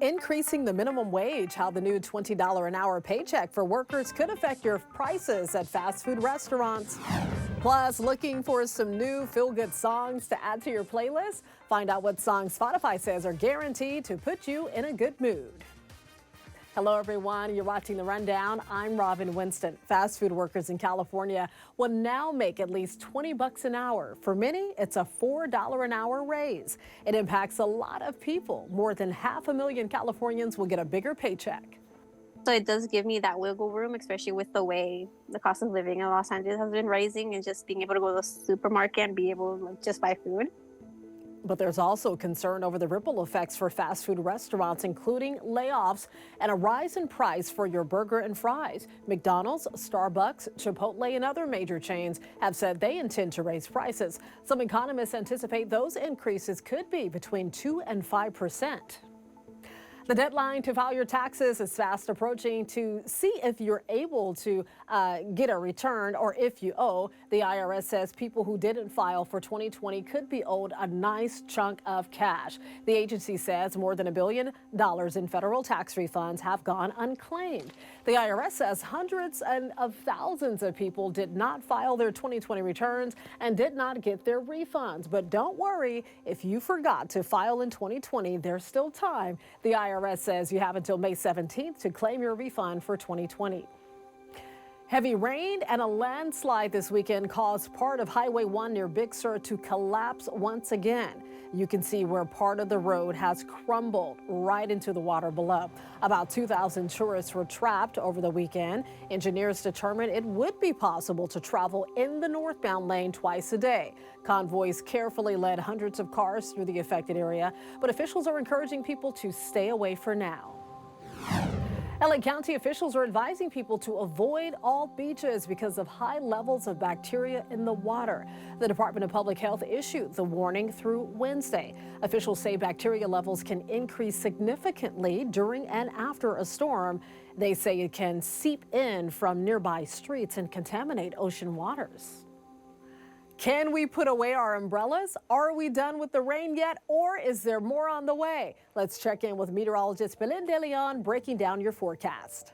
Increasing the minimum wage, how the new $20 an hour paycheck for workers could affect your prices at fast food restaurants. Plus, looking for some new feel-good songs to add to your playlist? Find out what songs Spotify says are guaranteed to put you in a good mood. Hello, everyone. You're watching The Rundown. I'm Robin Winston. Fast food workers in California will now make at least $20 an hour. For many, it's a $4 an hour raise. It impacts a lot of people. More than 500,000 Californians will get a bigger paycheck. So it does give me that wiggle room, especially with the way the cost of living in Los Angeles has been rising, and just being able to go to the supermarket and be able to just buy food. But there's also concern over the ripple effects for fast food restaurants, including layoffs and a rise in price for your burger and fries. McDonald's, Starbucks, Chipotle, and other major chains have said they intend to raise prices. Some economists anticipate those increases could be between 2 and 5%. The deadline to file your taxes is fast approaching. To see if you're able to get a return or if you owe. The IRS says people who didn't file for 2020 could be owed a nice chunk of cash. The agency says more than $1 billion in federal tax refunds have gone unclaimed. The IRS says hundreds of thousands of people did not file their 2020 returns and did not get their refunds. But don't worry, if you forgot to file in 2020, there's still time. The IRS says you have until May 17th to claim your refund for 2020. Heavy rain and a landslide this weekend caused part of Highway 1 near Big Sur to collapse once again. You can see where part of the road has crumbled right into the water below. About 2,000 tourists were trapped over the weekend. Engineers determined it would be possible to travel in the northbound lane twice a day. Convoys carefully led hundreds of cars through the affected area, but officials are encouraging people to stay away for now. LA County officials are advising people to avoid all beaches because of high levels of bacteria in the water. The Department of Public Health issued the warning through Wednesday. Officials say bacteria levels can increase significantly during and after a storm. They say it can seep in from nearby streets and contaminate ocean waters. Can we put away our umbrellas? Are we done with the rain yet, or is there more on the way? Let's check in with meteorologist Belen De Leon breaking down your forecast.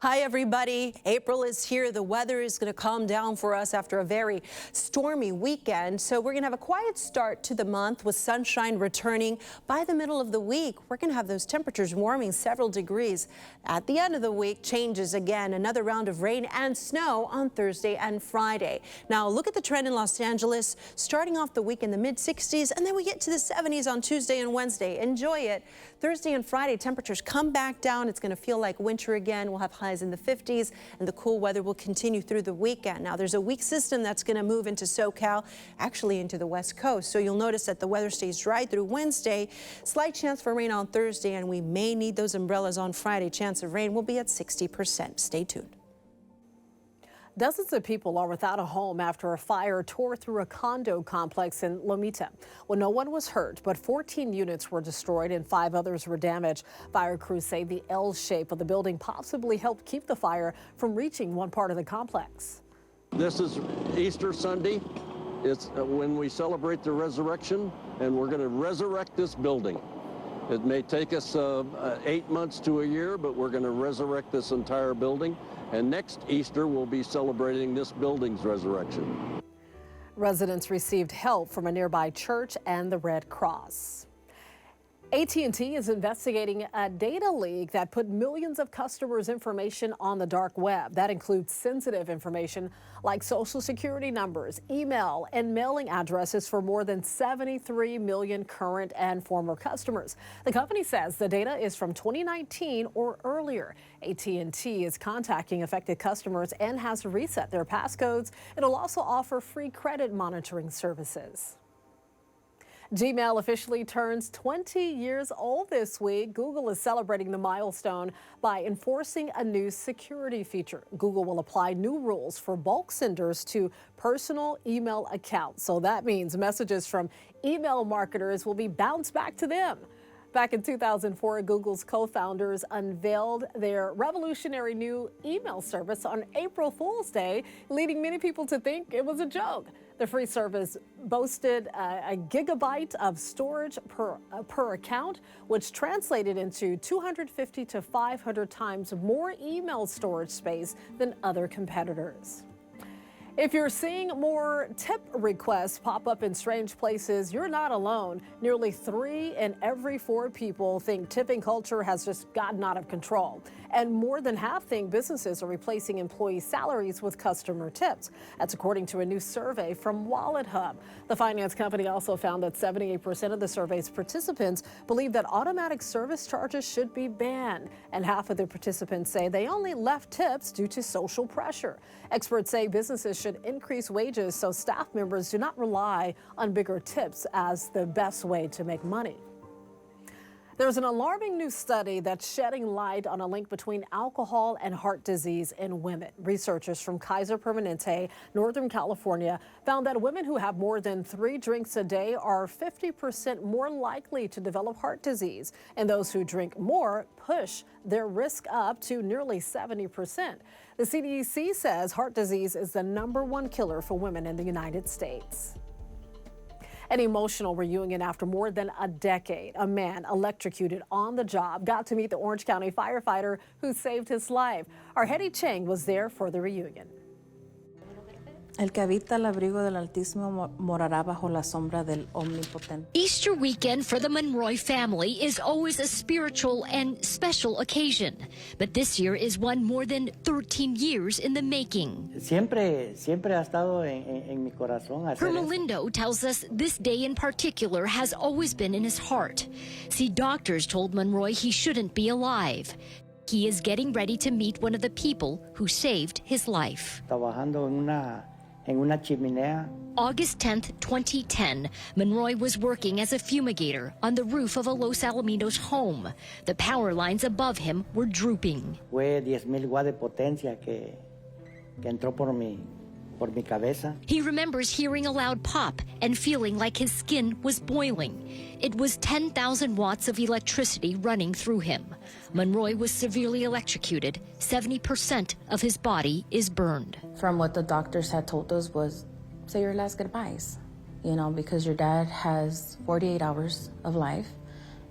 Hi, everybody. April is here. The weather is going to calm down for us after a very stormy weekend. So we're going to have a quiet start to the month with sunshine returning. By the middle of the week, we're going to have those temperatures warming several degrees. At the end of the week, changes again. Another round of rain and snow on Thursday and Friday. Now, look at the trend in Los Angeles, starting off the week in the mid-60s, and then we get to the 70s on Tuesday and Wednesday. Enjoy it. Thursday and Friday, temperatures come back down. It's going to feel like winter again. We'll have highs in the 50s, and the cool weather will continue through the weekend. Now, there's a weak system that's going to move into SoCal, actually into the West Coast. So you'll notice that the weather stays dry through Wednesday. Slight chance for rain on Thursday, and we may need those umbrellas on Friday. Chance of rain will be at 60%. Stay tuned. Dozens of people are without a home after a fire tore through a condo complex in Lomita. Well, no one was hurt, but 14 units were destroyed and 5 others were damaged. Fire crews say the L shape of the building possibly helped keep the fire from reaching one part of the complex. This is Easter Sunday. It's when we celebrate the resurrection, and we're going to resurrect this building. It may take us 8 months to a year, but we're going to resurrect this entire building. And next Easter, we'll be celebrating this building's resurrection. Residents received help from a nearby church and the Red Cross. AT&T is investigating a data leak that put millions of customers' information on the dark web. That includes sensitive information like social security numbers, email, and mailing addresses for more than 73 million current and former customers. The company says the data is from 2019 or earlier. AT&T is contacting affected customers and has reset their passcodes. It'll also offer free credit monitoring services. Gmail officially turns 20 years old this week. Google is celebrating the milestone by enforcing a new security feature. Google will apply new rules for bulk senders to personal email accounts. So that means messages from email marketers will be bounced back to them. Back in 2004, Google's co-founders unveiled their revolutionary new email service on April Fool's Day, leading many people to think it was a joke. The free service boasted a gigabyte of storage per account, which translated into 250 to 500 times more email storage space than other competitors. If you're seeing more tip requests pop up in strange places, you're not alone. Nearly 3 in every 4 people think tipping culture has just gotten out of control. And more than half think businesses are replacing employee salaries with customer tips. That's according to a new survey from Wallet Hub. The finance company also found that 78% of the survey's participants believe that automatic service charges should be banned. And half of the participants say they only left tips due to social pressure. Experts say businesses should increase wages so staff members do not rely on bigger tips as the best way to make money. There's an alarming new study that's shedding light on a link between alcohol and heart disease in women. Researchers from Kaiser Permanente, Northern California, found that women who have more than 3 drinks a day are 50% more likely to develop heart disease, and those who drink more push their risk up to nearly 70%. The CDC says heart disease is the #1 killer for women in the United States. An emotional reunion after more than a decade. A man electrocuted on the job got to meet the Orange County firefighter who saved his life. Our Hetty Chang was there for the reunion. El que habita el abrigo del Altísimo morará bajo la sombra del Omnipotente. Easter weekend for the Monroy family is always a spiritual and special occasion. But this year is one more than 13 years in the making. Siempre ha estado en mi corazón hacer eso. Hermelindo tells us this day in particular has always been in his heart. See, doctors told Monroy he shouldn't be alive. He is getting ready to meet one of the people who saved his life. Trabajando en una chimenea. August 10th, 2010, Monroy was working as a fumigator on the roof of a Los Alamitos home. The power lines above him were drooping. Fue 10,000 watts de potencia que entró por mi cabeza. He remembers hearing a loud pop and feeling like his skin was boiling. It was 10,000 watts of electricity running through him. Monroy was severely electrocuted. 70% of his body is burned. From what the doctors had told us was, say your last goodbyes, because your dad has 48 hours of life,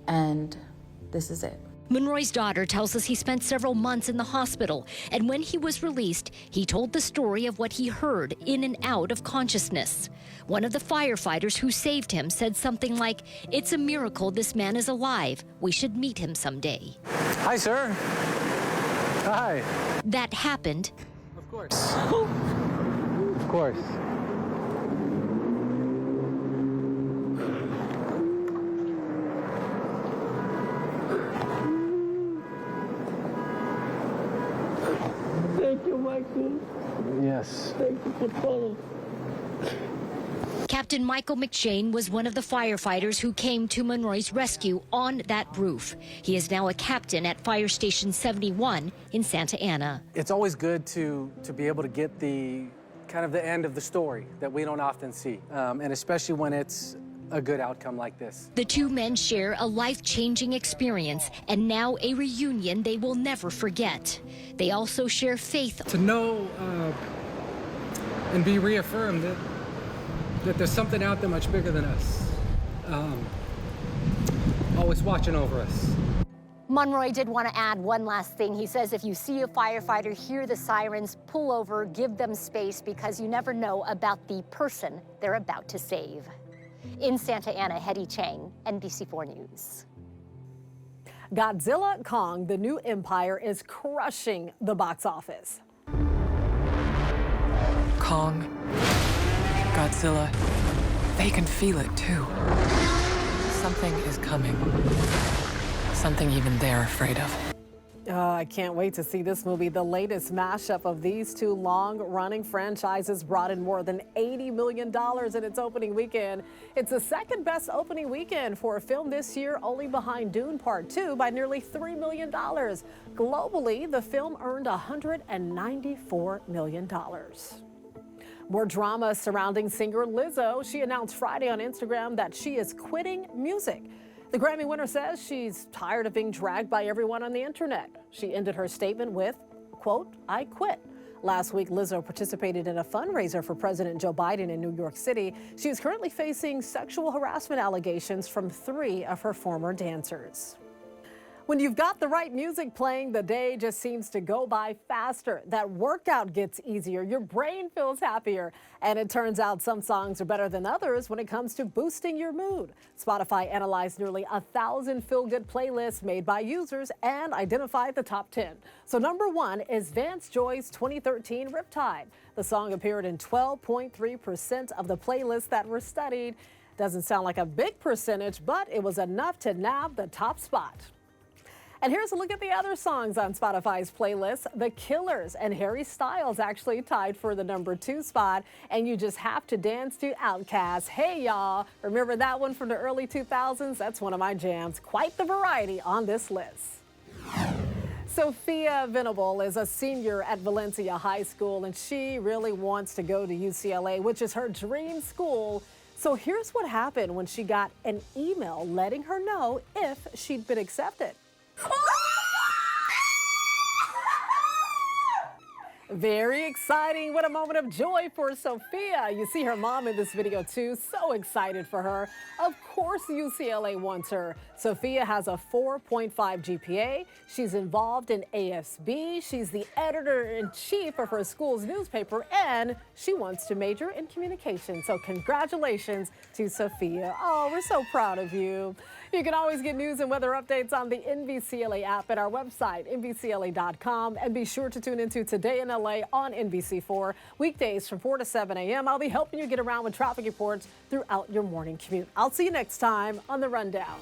and this is it. Monroy's daughter tells us he spent several months in the hospital, and when he was released, he told the story of what he heard in and out of consciousness. One of the firefighters who saved him said something like, "It's a miracle this man is alive. We should meet him someday." Hi, sir. Hi. That happened. Of course. Of course. Thank you, Michael. Yes. Thank you for todo. Captain Michael McShane was one of the firefighters who came to Monroy's rescue on that roof. He is now a captain at Fire Station 71 in Santa Ana. It's always good to be able to get the end of the story that we don't often see, and especially when it's a good outcome like this. The two men share a life-changing experience and now a reunion they will never forget. They also share faith. To know and be reaffirmed that there's something out there much bigger than us, always watching over us. Monroy did want to add one last thing. He says if you see a firefighter, hear the sirens, pull over, give them space, because you never know about the person they're about to save. In Santa Ana, Hetty Chang, NBC4 News. Godzilla Kong, the new empire, is crushing the box office. Kong, Godzilla, they can feel it too. Something is coming. Something even they're afraid of. Oh, I can't wait to see this movie. The latest mashup of these two long-running franchises brought in more than $80 million in its opening weekend. It's the second best opening weekend for a film this year, only behind Dune Part 2 by nearly $3 million. Globally, the film earned $194 million. More drama surrounding singer Lizzo. She announced Friday on Instagram that she is quitting music. The Grammy winner says she's tired of being dragged by everyone on the internet. She ended her statement with, quote, "I quit." Last week, Lizzo participated in a fundraiser for President Joe Biden in New York City. She is currently facing sexual harassment allegations from 3 of her former dancers. When you've got the right music playing, the day just seems to go by faster. That workout gets easier, your brain feels happier, and it turns out some songs are better than others when it comes to boosting your mood. Spotify analyzed nearly 1,000 feel-good playlists made by users and identified the top 10. So number 1 is Vance Joy's 2013 Riptide. The song appeared in 12.3% of the playlists that were studied. Doesn't sound like a big percentage, but it was enough to nab the top spot. And here's a look at the other songs on Spotify's playlist. The Killers and Harry Styles actually tied for the number 2 spot. And you just have to dance to Outcast. Hey, y'all. Remember that one from the early 2000s? That's one of my jams. Quite the variety on this list. Sophia Venable is a senior at Valencia High School, and she really wants to go to UCLA, which is her dream school. So here's what happened when she got an email letting her know if she'd been accepted. Very exciting. What a moment of joy for Sophia. You see her mom in this video too. So excited for her. Of course UCLA wants her. Sophia has a 4.5 GPA. She's involved in ASB. She's the editor-in-chief of her school's newspaper, and she wants to major in communication. So congratulations to Sophia. Oh, we're so proud of you. You can always get news and weather updates on the NBCLA app at our website, NBCLA.com. And be sure to tune into Today in LA on NBC4. Weekdays from 4 to 7 a.m. I'll be helping you get around with traffic reports throughout your morning commute. I'll see you next time on The Rundown.